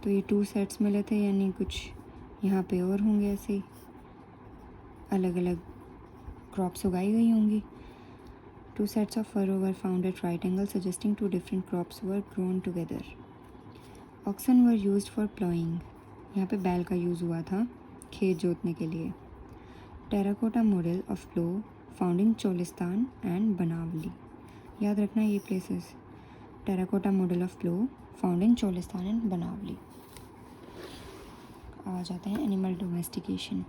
तो ये 2 सेट्स मिले थे, यानी कुछ यहाँ पे और होंगे ऐसे ही अलग अलग क्रॉप्स उगाई गई होंगी। 2 sets of furrow were found at right angles, suggesting 2 different crops were grown together. Oxen were used for plowing. यहाँ पे बैल का यूज़ हुआ था खेत जोतने के लिए। Terracotta model of plough found in Cholistan and Banawali. याद रखना ये places. Terracotta model of plough found in Cholistan and Banawali. आ जाते हैं animal domestication.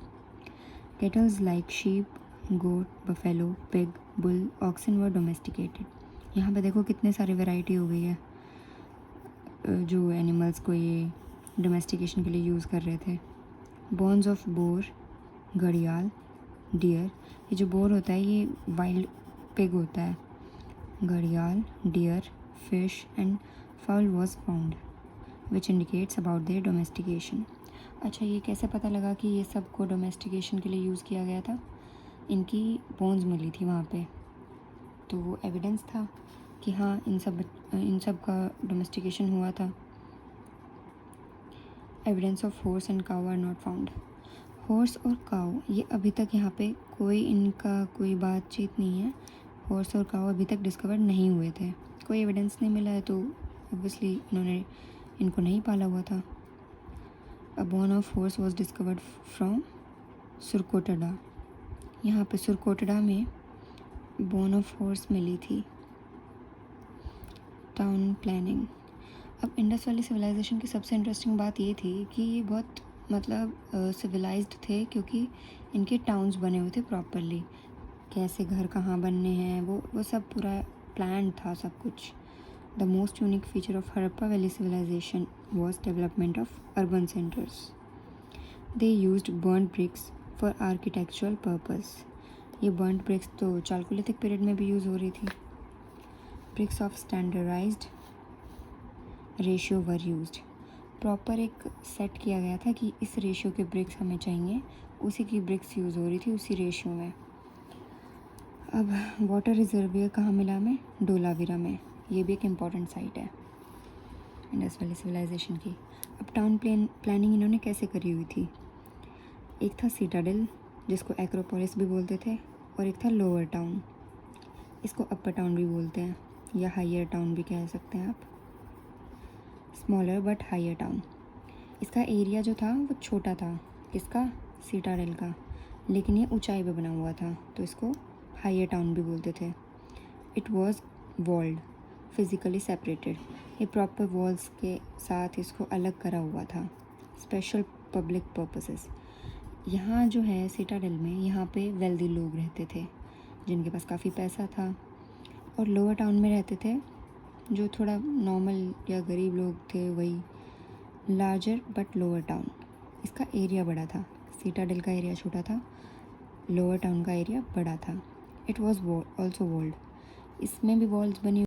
Kettles like sheep, goat, buffalo, pig, bull, oxen were domesticated. यहाँ पे देखो कितने सारी वैरायटी हो गई है जो एनिमल्स को ये डोमेस्टिकेशन के लिए यूज़ कर रहे थे। बोन्स ऑफ बोर, घड़ियाल, डियर। ये जो बोर होता है ये वाइल्ड पिग होता है। घड़ियाल, deer, fish and fowl was found which indicates about their domestication. अच्छा, ये कैसे पता लगा कि ये सब को डोमेस्टिकेशन के लिए यूज़ किया गया था? इनकी बोन्स मिली थी वहाँ पे, तो वो एविडेंस था कि हाँ इन सब का डोमेस्टिकेशन हुआ था। Evidence of horse and cow are not found. Horse और काऊ ये अभी तक यहाँ पे इनका कोई बातचीत नहीं है। हॉर्स और काऊ अभी तक डिस्कवर नहीं हुए थे, कोई एविडेंस नहीं मिला है, तो ऑब्वियसली इन्होंने इनको नहीं पाला हुआ था। A bone of horse was discovered from Surkotada. यहाँ पे सुरकोटड़ा में बोन ऑफ हॉर्स मिली थी। Town planning. अब इंडस वैली सिविलाइजेशन की सबसे इंटरेस्टिंग बात ये थी कि ये बहुत सिविलाइज्ड थे, क्योंकि इनके टाउन्स बने हुए थे प्रॉपरली। कैसे घर कहाँ बनने हैं वो सब पूरा प्लान था सब कुछ। The most unique feature of Harappa Valley civilization was development of urban centers. They used burnt bricks for architectural purpose. ये burnt bricks तो चालकोलिथिक पीरियड में भी यूज़ हो रही थी। Bricks of standardized ratio were used. Proper एक set किया गया था कि इस रेशियो के ब्रिक्स हमें चाहिए, उसी की ब्रिक्स यूज़ हो रही थी उसी रेशियो में। अब वाटर रिजर्वियर कहाँ मिला हमें? डोलावीरा में। ये भी एक इम्पॉर्टेंट साइट है इंडस वैली सिविलाइजेशन की। अब टाउन प्लानिंग इन्होंने कैसे करी हुई थी? एक था सीटाडेल जिसको एक्रोपोलिस भी बोलते थे, और एक था लोअर टाउन, इसको अपर टाउन भी बोलते हैं, या हाइयर टाउन भी कह सकते हैं आप। Smaller but higher town. इसका एरिया जो था वो छोटा था, किसका? सीटाडेल का, लेकिन ये ऊंचाई पे बना हुआ था, तो इसको हाइयर टाउन भी बोलते थे। It was walled, physically separated. ये प्रॉपर वॉल्स के साथ इसको अलग करा हुआ था। Special public purposes. यहाँ जो है सिटाडेल में, यहाँ पे वेल्दी लोग रहते थे जिनके पास काफ़ी पैसा था, और लोअर टाउन में रहते थे जो थोड़ा नॉर्मल या गरीब लोग थे, वही लार्जर बट लोअर टाउन। इसका एरिया बड़ा था, सिटाडेल का एरिया छोटा था, लोअर टाउन का एरिया बड़ा था। इट वॉज ऑल्सो वॉल्ड, इसमें भी वॉल्स बनी